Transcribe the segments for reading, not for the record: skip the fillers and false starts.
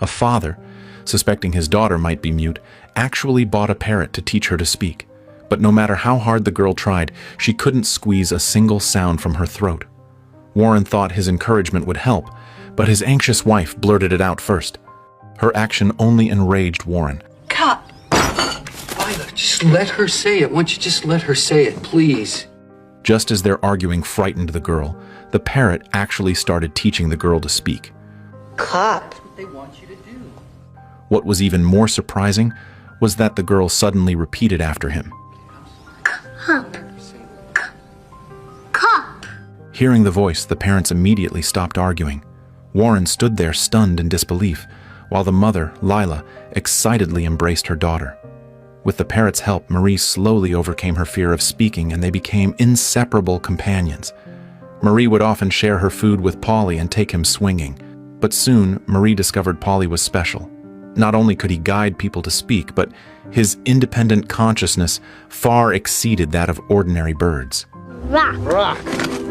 A father, suspecting his daughter might be mute, actually bought a parrot to teach her to speak. But no matter how hard the girl tried, she couldn't squeeze a single sound from her throat. Warren thought his encouragement would help, but his anxious wife blurted it out first. Her action only enraged Warren. Cut! Violet, just let her say it. Why don't you just let her say it, please? Just as their arguing frightened the girl, the parrot actually started teaching the girl to speak. Cup. That's what they want you to do. What was even more surprising was that the girl suddenly repeated after him. Cup. Cup. Hearing the voice, the parents immediately stopped arguing. Warren stood there stunned in disbelief, while the mother, Lila, excitedly embraced her daughter. With the parrot's help, Marie slowly overcame her fear of speaking, and they became inseparable companions. Marie would often share her food with Paulie and take him swinging. But soon, Marie discovered Paulie was special. Not only could he guide people to speak, but his independent consciousness far exceeded that of ordinary birds. Rock. Rock.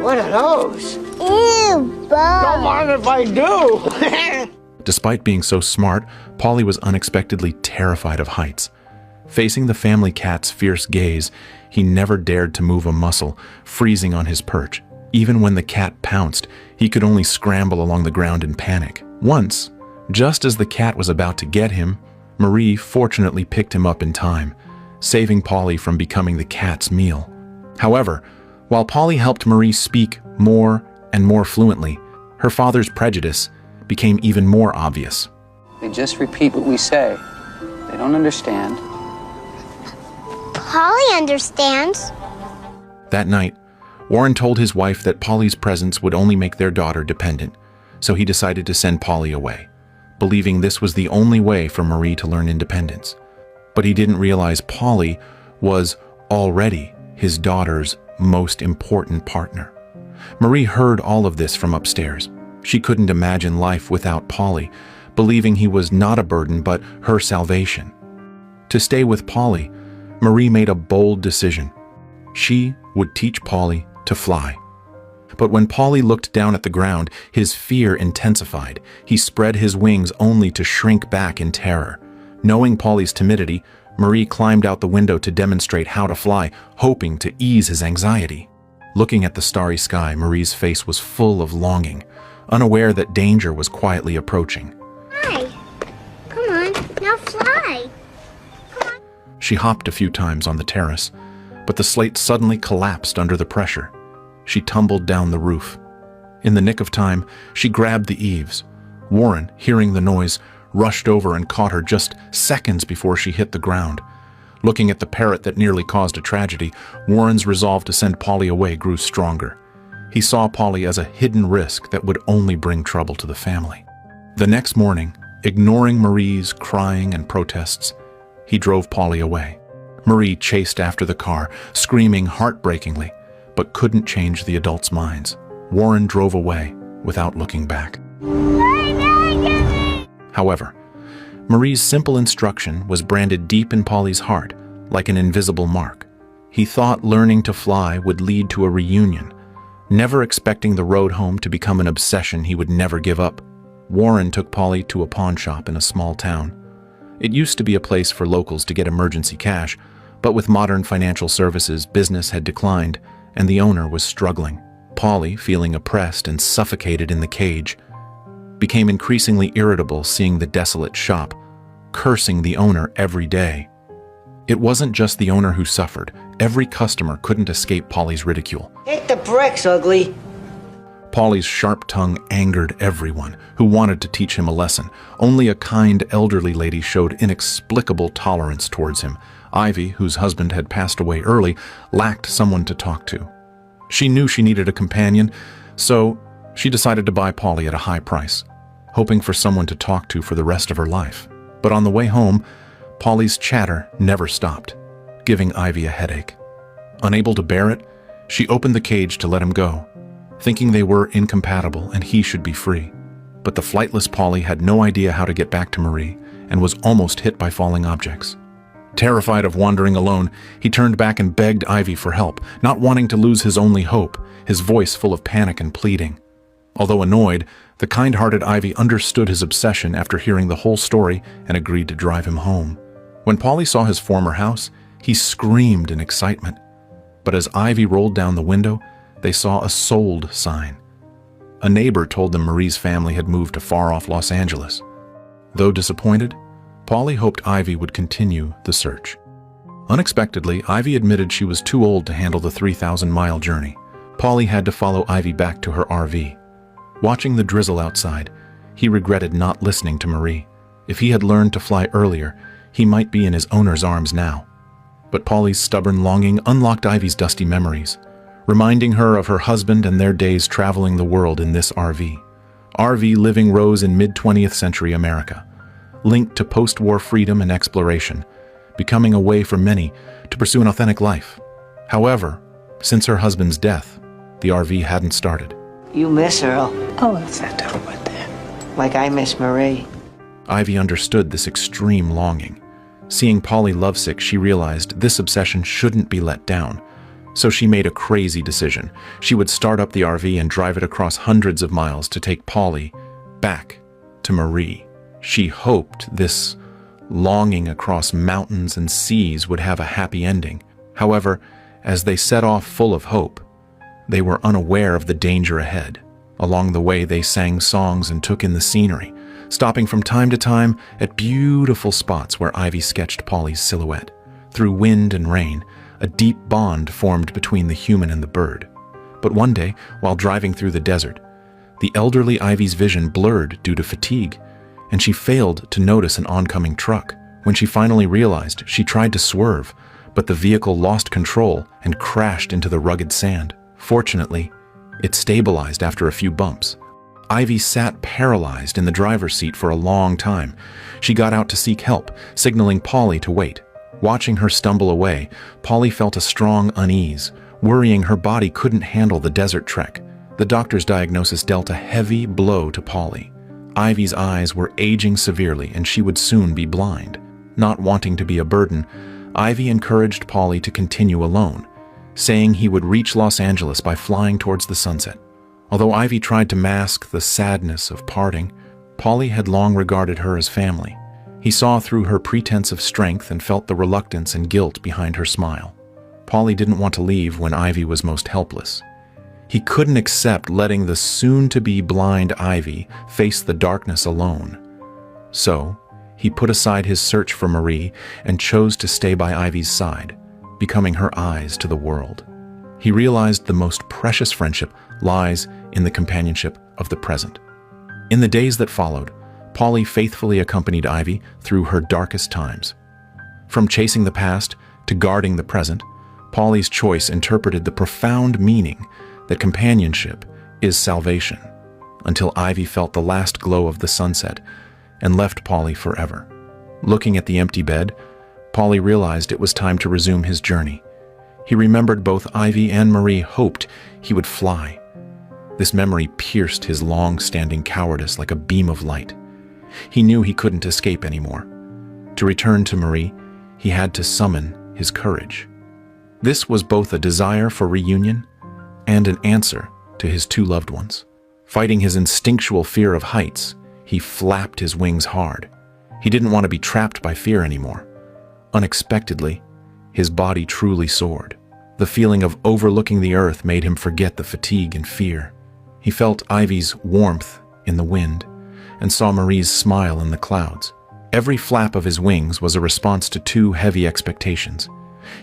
What are those? Ew, bug. Don't mind if I do. Despite being so smart, Paulie was unexpectedly terrified of heights. Facing the family cat's fierce gaze, he never dared to move a muscle, freezing on his perch. Even when the cat pounced, he could only scramble along the ground in panic. Once, just as the cat was about to get him, Marie fortunately picked him up in time, saving Paulie from becoming the cat's meal. However, while Paulie helped Marie speak more and more fluently, her father's prejudice became even more obvious. They just repeat what we say. They don't understand. Paulie understands. That night, Warren told his wife that Paulie's presence would only make their daughter dependent, so he decided to send Paulie away, believing this was the only way for Marie to learn independence. But he didn't realize Paulie was already his daughter's most important partner. Marie heard all of this from upstairs. She couldn't imagine life without Paulie, believing he was not a burden but her salvation. To stay with Paulie, Marie made a bold decision. She would teach Paulie to fly. But when Paulie looked down at the ground, his fear intensified. He spread his wings only to shrink back in terror. Knowing Paulie's timidity, Marie climbed out the window to demonstrate how to fly, hoping to ease his anxiety. Looking at the starry sky, Marie's face was full of longing, unaware that danger was quietly approaching. Hi. Come on, now fly. Come on. She hopped a few times on the terrace, but the slate suddenly collapsed under the pressure. She tumbled down the roof. In the nick of time, she grabbed the eaves. Warren, hearing the noise, rushed over and caught her just seconds before she hit the ground. Looking at the parrot that nearly caused a tragedy, Warren's resolve to send Paulie away grew stronger. He saw Paulie as a hidden risk that would only bring trouble to the family. The next morning, ignoring Marie's crying and protests, he drove Paulie away. Marie chased after the car, screaming heartbreakingly, but couldn't change the adults' minds. Warren drove away without looking back. However, Marie's simple instruction was branded deep in Paulie's heart, like an invisible mark. He thought learning to fly would lead to a reunion, never expecting the road home to become an obsession he would never give up. Warren took Paulie to a pawn shop in a small town. It used to be a place for locals to get emergency cash, but with modern financial services, business had declined, and the owner was struggling. Paulie, feeling oppressed and suffocated in the cage, became increasingly irritable seeing the desolate shop, cursing the owner every day. It wasn't just the owner who suffered. Every customer couldn't escape Paulie's ridicule. Hit the bricks, ugly. Paulie's sharp tongue angered everyone who wanted to teach him a lesson. Only a kind elderly lady showed inexplicable tolerance towards him. Ivy, whose husband had passed away early, lacked someone to talk to. She knew she needed a companion, so she decided to buy Paulie at a high price, hoping for someone to talk to for the rest of her life. But on the way home, Paulie's chatter never stopped, giving Ivy a headache. Unable to bear it, she opened the cage to let him go, thinking they were incompatible and he should be free. But the flightless Paulie had no idea how to get back to Marie and was almost hit by falling objects. Terrified of wandering alone, he turned back and begged Ivy for help, not wanting to lose his only hope, his voice full of panic and pleading. Although annoyed, the kind-hearted Ivy understood his obsession after hearing the whole story and agreed to drive him home. When Paulie saw his former house, he screamed in excitement. But as Ivy rolled down the window, they saw a sold sign. A neighbor told them Marie's family had moved to far-off Los Angeles. Though disappointed, Paulie hoped Ivy would continue the search. Unexpectedly, Ivy admitted she was too old to handle the 3,000-mile journey. Paulie had to follow Ivy back to her RV. Watching the drizzle outside, he regretted not listening to Marie. If he had learned to fly earlier, he might be in his owner's arms now. But Paulie's stubborn longing unlocked Ivy's dusty memories, reminding her of her husband and their days traveling the world in this RV. RV living rose in mid-20th century America, linked to post-war freedom and exploration, becoming a way for many to pursue an authentic life. However, since her husband's death, the RV hadn't started. You miss Earl, Oh, what's that to do with that? like I miss Marie. Ivy understood this extreme longing. Seeing Paulie lovesick, she realized this obsession shouldn't be let down. So she made a crazy decision. She would start up the RV and drive it across hundreds of miles to take Paulie back to Marie. She hoped this longing across mountains and seas would have a happy ending. However, as they set off full of hope, they were unaware of the danger ahead. Along the way, they sang songs and took in the scenery, stopping from time to time at beautiful spots where Ivy sketched Paulie's silhouette. Through wind and rain, a deep bond formed between the human and the bird. But one day, while driving through the desert, the elderly Ivy's vision blurred due to fatigue, and she failed to notice an oncoming truck. When she finally realized, she tried to swerve, but the vehicle lost control and crashed into the rugged sand. Fortunately, it stabilized after a few bumps. Ivy sat paralyzed in the driver's seat for a long time. She got out to seek help, signaling Paulie to wait. Watching her stumble away, Paulie felt a strong unease, worrying her body couldn't handle the desert trek. The doctor's diagnosis dealt a heavy blow to Paulie. Ivy's eyes were aging severely and she would soon be blind. Not wanting to be a burden, Ivy encouraged Paulie to continue alone, saying he would reach Los Angeles by flying towards the sunset. Although Ivy tried to mask the sadness of parting, Paulie had long regarded her as family. He saw through her pretense of strength and felt the reluctance and guilt behind her smile. Paulie didn't want to leave when Ivy was most helpless. He couldn't accept letting the soon-to-be blind Ivy face the darkness alone. So, he put aside his search for Marie and chose to stay by Ivy's side, becoming her eyes to the world. He realized the most precious friendship lies in the companionship of the present. In the days that followed, Paulie faithfully accompanied Ivy through her darkest times. From chasing the past to guarding the present, Paulie's choice interpreted the profound meaning that companionship is salvation, until Ivy felt the last glow of the sunset and left Paulie forever. Looking at the empty bed, Paulie realized it was time to resume his journey. He remembered both Ivy and Marie hoped he would fly. This memory pierced his long-standing cowardice like a beam of light. He knew he couldn't escape anymore. To return to Marie, he had to summon his courage. This was both a desire for reunion and an answer to his two loved ones. Fighting his instinctual fear of heights, he flapped his wings hard. He didn't want to be trapped by fear anymore. Unexpectedly, his body truly soared. The feeling of overlooking the earth made him forget the fatigue and fear. He felt Ivy's warmth in the wind and saw Marie's smile in the clouds. Every flap of his wings was a response to two heavy expectations.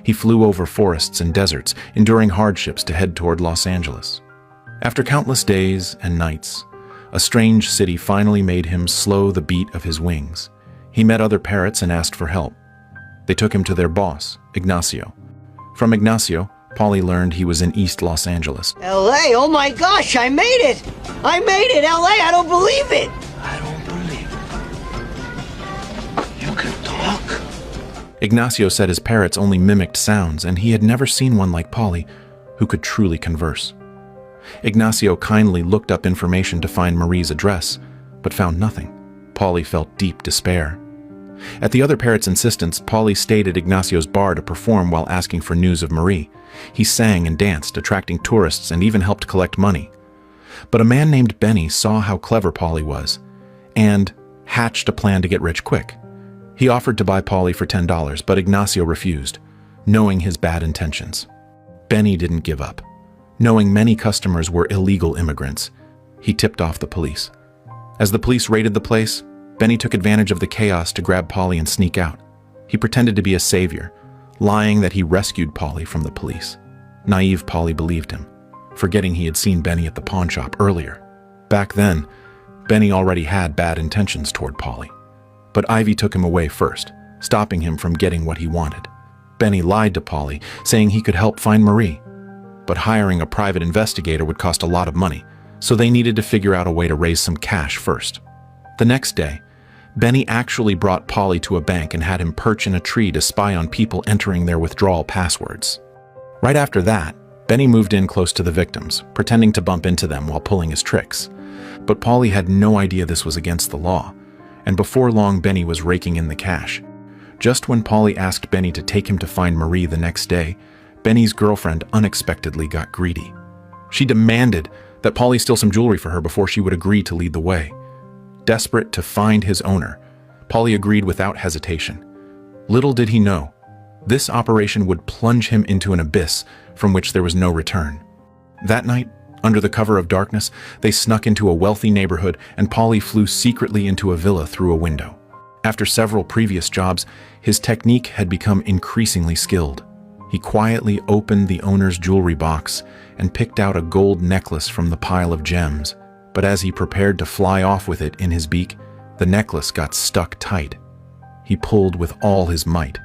He flew over forests and deserts, enduring hardships to head toward Los Angeles. After countless days and nights, a strange city finally made him slow the beat of his wings. He met other parrots and asked for help. They took him to their boss, Ignacio. From Ignacio, Paulie learned he was in East Los Angeles. L.A., oh my gosh, I made it! I made it, L.A., I don't believe it! I don't believe it. You can talk? Ignacio said his parrots only mimicked sounds, and he had never seen one like Paulie, who could truly converse. Ignacio kindly looked up information to find Marie's address, but found nothing. Paulie felt deep despair. At the other parrot's insistence, Paulie stayed at Ignacio's bar to perform while asking for news of Marie. He sang and danced, attracting tourists and even helped collect money. But a man named Benny saw how clever Paulie was and hatched a plan to get rich quick. He offered to buy Paulie for $10, but Ignacio refused, knowing his bad intentions. Benny didn't give up. Knowing many customers were illegal immigrants, he tipped off the police. As the police raided the place, Benny took advantage of the chaos to grab Paulie and sneak out. He pretended to be a savior, lying that he rescued Paulie from the police. Naive Paulie believed him, forgetting he had seen Benny at the pawn shop earlier. Back then, Benny already had bad intentions toward Paulie. But Ivy took him away first, stopping him from getting what he wanted. Benny lied to Paulie, saying he could help find Marie. But hiring a private investigator would cost a lot of money, so they needed to figure out a way to raise some cash first. The next day, Benny actually brought Paulie to a bank and had him perch in a tree to spy on people entering their withdrawal passwords. Right after that, Benny moved in close to the victims, pretending to bump into them while pulling his tricks. But Paulie had no idea this was against the law, and before long Benny was raking in the cash. Just when Paulie asked Benny to take him to find Marie the next day, Benny's girlfriend unexpectedly got greedy. She demanded that Paulie steal some jewelry for her before she would agree to lead the way. Desperate to find his owner, Paulie agreed without hesitation. Little did he know, this operation would plunge him into an abyss from which there was no return. That night, under the cover of darkness, they snuck into a wealthy neighborhood and Paulie flew secretly into a villa through a window. After several previous jobs, his technique had become increasingly skilled. He quietly opened the owner's jewelry box and picked out a gold necklace from the pile of gems. But as he prepared to fly off with it in his beak, the necklace got stuck tight. He pulled with all his might,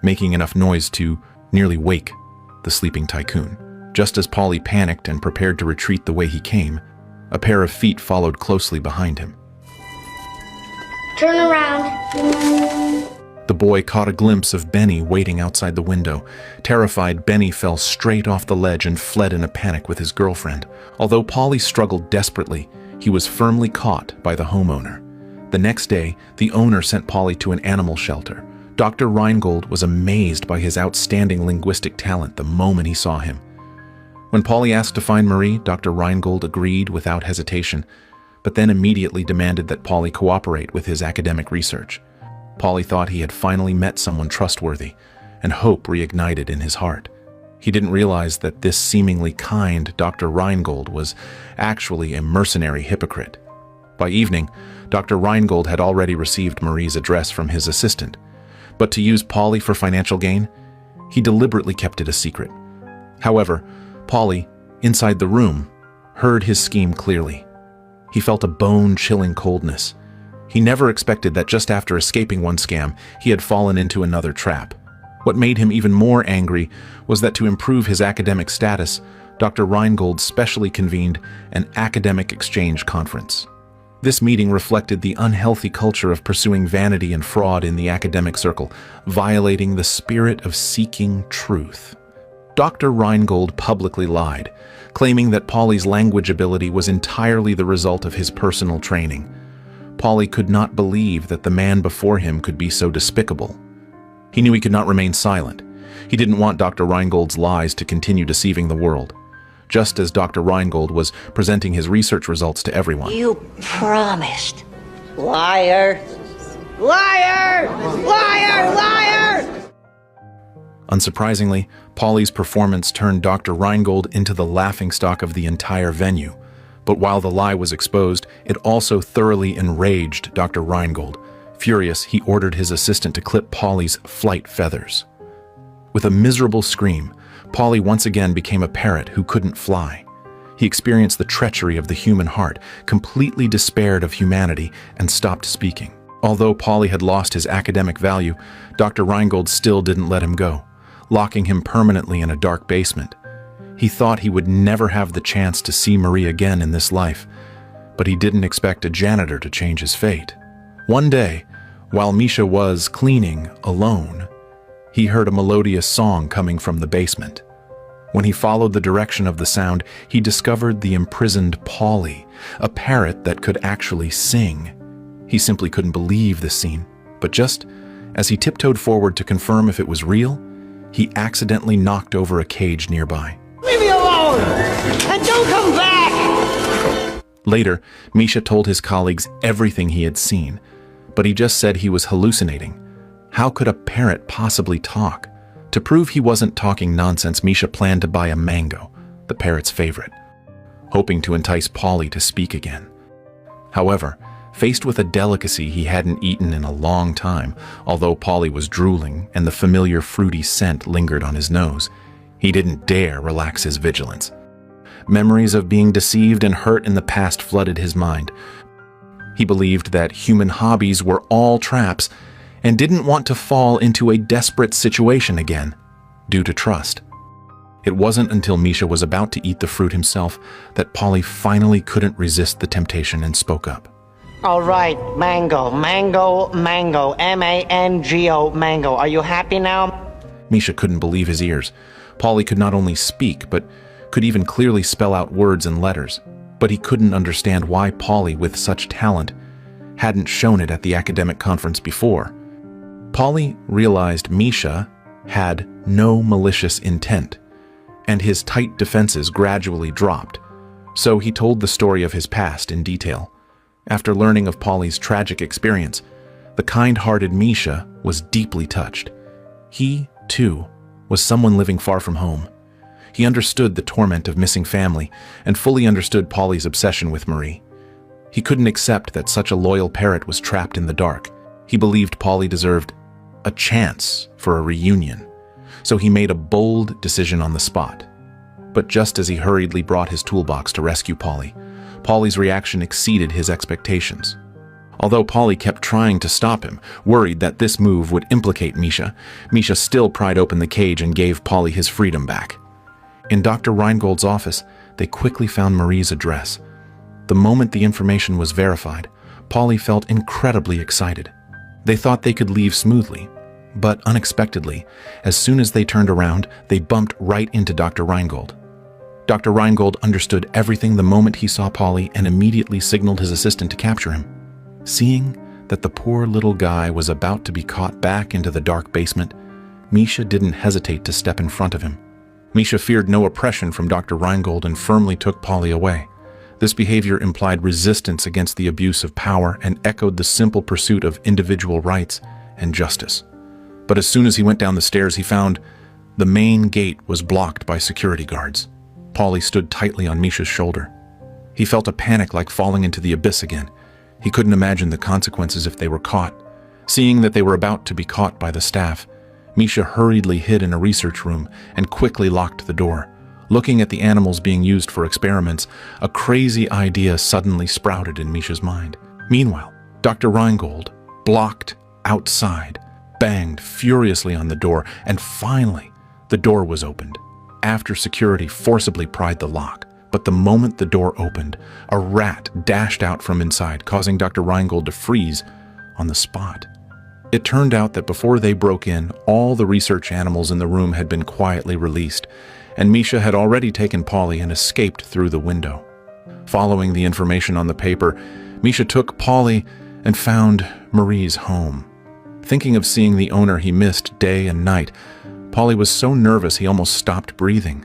making enough noise to nearly wake the sleeping tycoon. Just as Paulie panicked and prepared to retreat the way he came, a pair of feet followed closely behind him. Turn around. The boy caught a glimpse of Benny waiting outside the window. Terrified, Benny fell straight off the ledge and fled in a panic with his girlfriend. Although Paulie struggled desperately, he was firmly caught by the homeowner. The next day, the owner sent Paulie to an animal shelter. Dr. Reingold was amazed by his outstanding linguistic talent the moment he saw him. When Paulie asked to find Marie, Dr. Reingold agreed without hesitation, but then immediately demanded that Paulie cooperate with his academic research. Paulie thought he had finally met someone trustworthy, and hope reignited in his heart. He didn't realize that this seemingly kind Dr. Reingold was actually a mercenary hypocrite. By evening, Dr. Reingold had already received Marie's address from his assistant, but to use Paulie for financial gain, he deliberately kept it a secret. However, Paulie, inside the room, heard his scheme clearly. He felt a bone-chilling coldness. He never expected that just after escaping one scam, he had fallen into another trap. What made him even more angry was that to improve his academic status, Dr. Reingold specially convened an academic exchange conference. This meeting reflected the unhealthy culture of pursuing vanity and fraud in the academic circle, violating the spirit of seeking truth. Dr. Reingold publicly lied, claiming that Paulie's language ability was entirely the result of his personal training. Paulie could not believe that the man before him could be so despicable. He knew he could not remain silent. He didn't want Dr. Reingold's lies to continue deceiving the world. Just as Dr. Reingold was presenting his research results to everyone. You promised. Liar! Liar! Liar! Liar! Unsurprisingly, Paulie's performance turned Dr. Reingold into the laughingstock of the entire venue. But while the lie was exposed, it also thoroughly enraged Dr. Reingold. Furious, he ordered his assistant to clip Paulie's flight feathers. With a miserable scream, Paulie once again became a parrot who couldn't fly. He experienced the treachery of the human heart, completely despaired of humanity, and stopped speaking. Although Paulie had lost his academic value, Dr. Reingold still didn't let him go, locking him permanently in a dark basement. He thought he would never have the chance to see Marie again in this life, but he didn't expect a janitor to change his fate. One day, while Misha was cleaning alone, he heard a melodious song coming from the basement. When he followed the direction of the sound, he discovered the imprisoned Paulie, a parrot that could actually sing. He simply couldn't believe this scene, but just as he tiptoed forward to confirm if it was real, he accidentally knocked over a cage nearby. Leave me alone! And don't come back! Later, Misha told his colleagues everything he had seen, but he just said he was hallucinating. How could a parrot possibly talk? To prove he wasn't talking nonsense, Misha planned to buy a mango, the parrot's favorite, hoping to entice Paulie to speak again. However, faced with a delicacy he hadn't eaten in a long time, although Paulie was drooling and the familiar fruity scent lingered on his nose, he didn't dare relax his vigilance. Memories of being deceived and hurt in the past flooded his mind. He believed that human hobbies were all traps and didn't want to fall into a desperate situation again, due to trust. It wasn't until Misha was about to eat the fruit himself that Paulie finally couldn't resist the temptation and spoke up. All right, mango, mango, mango, M-A-N-G-O, mango. Are you happy now? Misha couldn't believe his ears. Paulie could not only speak, but could even clearly spell out words and letters. But he couldn't understand why Paulie, with such talent, hadn't shown it at the academic conference before. Paulie realized Misha had no malicious intent, and his tight defenses gradually dropped. So he told the story of his past in detail. After learning of Paulie's tragic experience, the kind-hearted Misha was deeply touched. He, too, was someone living far from home. He understood the torment of missing family and fully understood Paulie's obsession with Marie. He couldn't accept that such a loyal parrot was trapped in the dark. He believed Paulie deserved a chance for a reunion, so he made a bold decision on the spot. But just as he hurriedly brought his toolbox to rescue Paulie, Paulie's reaction exceeded his expectations. Although Paulie kept trying to stop him, worried that this move would implicate Misha, Misha still pried open the cage and gave Paulie his freedom back. In Dr. Reingold's office, they quickly found Marie's address. The moment the information was verified, Paulie felt incredibly excited. They thought they could leave smoothly, but unexpectedly, as soon as they turned around, they bumped right into Dr. Reingold. Dr. Reingold understood everything the moment he saw Paulie and immediately signaled his assistant to capture him. Seeing that the poor little guy was about to be caught back into the dark basement, Misha didn't hesitate to step in front of him. Misha feared no oppression from Dr. Reingold and firmly took Paulie away. This behavior implied resistance against the abuse of power and echoed the simple pursuit of individual rights and justice. But as soon as he went down the stairs, he found the main gate was blocked by security guards. Paulie stood tightly on Misha's shoulder. He felt a panic like falling into the abyss again. He couldn't imagine the consequences if they were caught. Seeing that they were about to be caught by the staff, Misha hurriedly hid in a research room and quickly locked the door. Looking at the animals being used for experiments, a crazy idea suddenly sprouted in Misha's mind. Meanwhile, Dr. Reingold, blocked outside, banged furiously on the door, and finally, the door was opened. After security forcibly pried the lock, but the moment the door opened, a rat dashed out from inside, causing Dr. Reingold to freeze on the spot. It turned out that before they broke in, all the research animals in the room had been quietly released, and Misha had already taken Paulie and escaped through the window. Following the information on the paper, Misha took Paulie and found Marie's home. Thinking of seeing the owner he missed day and night, Paulie was so nervous he almost stopped breathing.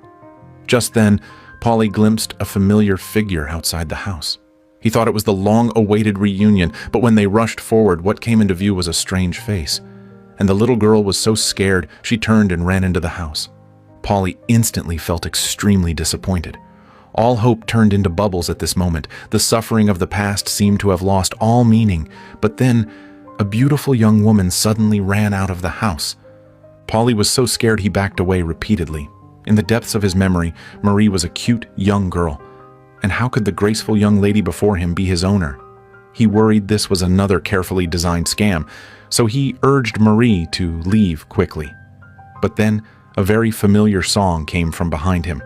Just then, Paulie glimpsed a familiar figure outside the house. He thought it was the long-awaited reunion, but when they rushed forward, what came into view was a strange face. And the little girl was so scared, she turned and ran into the house. Paulie instantly felt extremely disappointed. All hope turned into bubbles at this moment. The suffering of the past seemed to have lost all meaning, but then a beautiful young woman suddenly ran out of the house. Paulie was so scared he backed away repeatedly. In the depths of his memory, Marie was a cute young girl. And how could the graceful young lady before him be his owner? He worried this was another carefully designed scam, so he urged Marie to leave quickly. But then, a very familiar song came from behind him.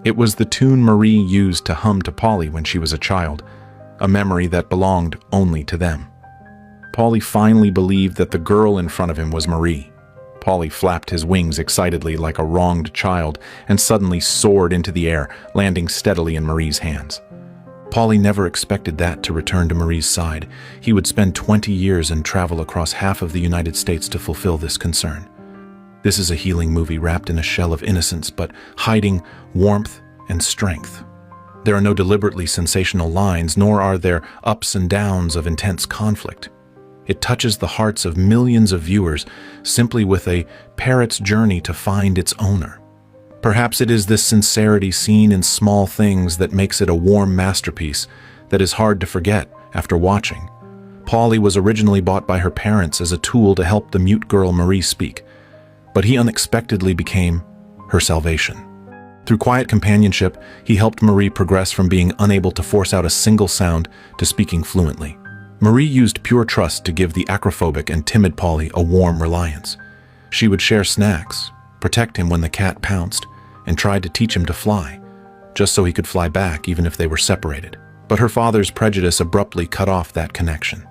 It was the tune Marie used to hum to Paulie when she was a child, a memory that belonged only to them. Paulie finally believed that the girl in front of him was Marie. Paulie flapped his wings excitedly like a wronged child and suddenly soared into the air, landing steadily in Marie's hands. Paulie never expected that to return to Marie's side. He would spend 20 years and travel across half of the United States to fulfill this concern. This is a healing movie wrapped in a shell of innocence, but hiding warmth and strength. There are no deliberately sensational lines, nor are there ups and downs of intense conflict. It touches the hearts of millions of viewers simply with a parrot's journey to find its owner. Perhaps it is this sincerity seen in small things that makes it a warm masterpiece that is hard to forget after watching. Paulie was originally bought by her parents as a tool to help the mute girl Marie speak, but he unexpectedly became her salvation. Through quiet companionship, he helped Marie progress from being unable to force out a single sound to speaking fluently. Marie used pure trust to give the acrophobic and timid Paulie a warm reliance. She would share snacks, protect him when the cat pounced, and tried to teach him to fly, just so he could fly back even if they were separated. But her father's prejudice abruptly cut off that connection.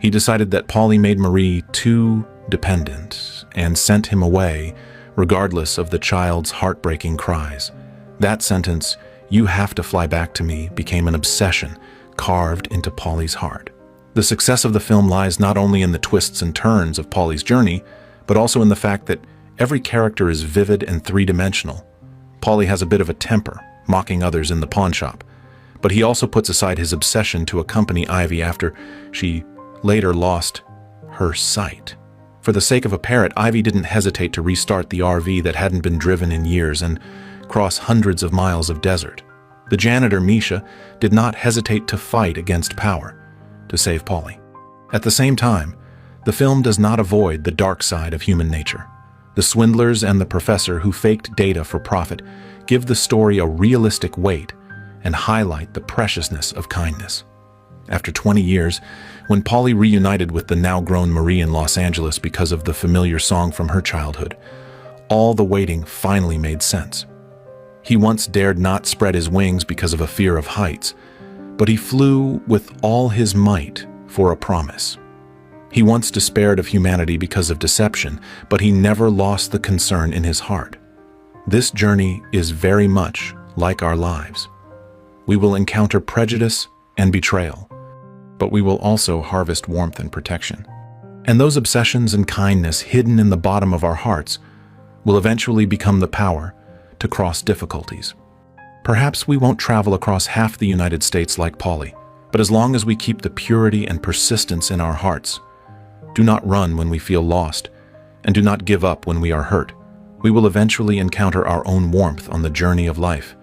He decided that Paulie made Marie too dependent and sent him away regardless of the child's heartbreaking cries. That sentence, "You have to fly back to me," became an obsession carved into Paulie's heart. The success of the film lies not only in the twists and turns of Paulie's journey, but also in the fact that every character is vivid and three-dimensional. Paulie has a bit of a temper, mocking others in the pawn shop, but he also puts aside his obsession to accompany Ivy after she later lost her sight. For the sake of a parrot, Ivy didn't hesitate to restart the RV that hadn't been driven in years and cross hundreds of miles of desert. The janitor, Misha, did not hesitate to fight against power to save Paulie. At the same time, the film does not avoid the dark side of human nature. The swindlers and the professor who faked data for profit give the story a realistic weight and highlight the preciousness of kindness. After 20 years, when Paulie reunited with the now-grown Marie in Los Angeles because of the familiar song from her childhood, all the waiting finally made sense. He once dared not spread his wings because of a fear of heights, but he flew with all his might for a promise. He once despaired of humanity because of deception, but he never lost the concern in his heart. This journey is very much like our lives. We will encounter prejudice and betrayal, but we will also harvest warmth and protection. And those obsessions and kindness hidden in the bottom of our hearts will eventually become the power to cross difficulties. Perhaps we won't travel across half the United States like Paulie, but as long as we keep the purity and persistence in our hearts, do not run when we feel lost, and do not give up when we are hurt, we will eventually encounter our own warmth on the journey of life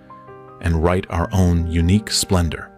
and write our own unique splendor.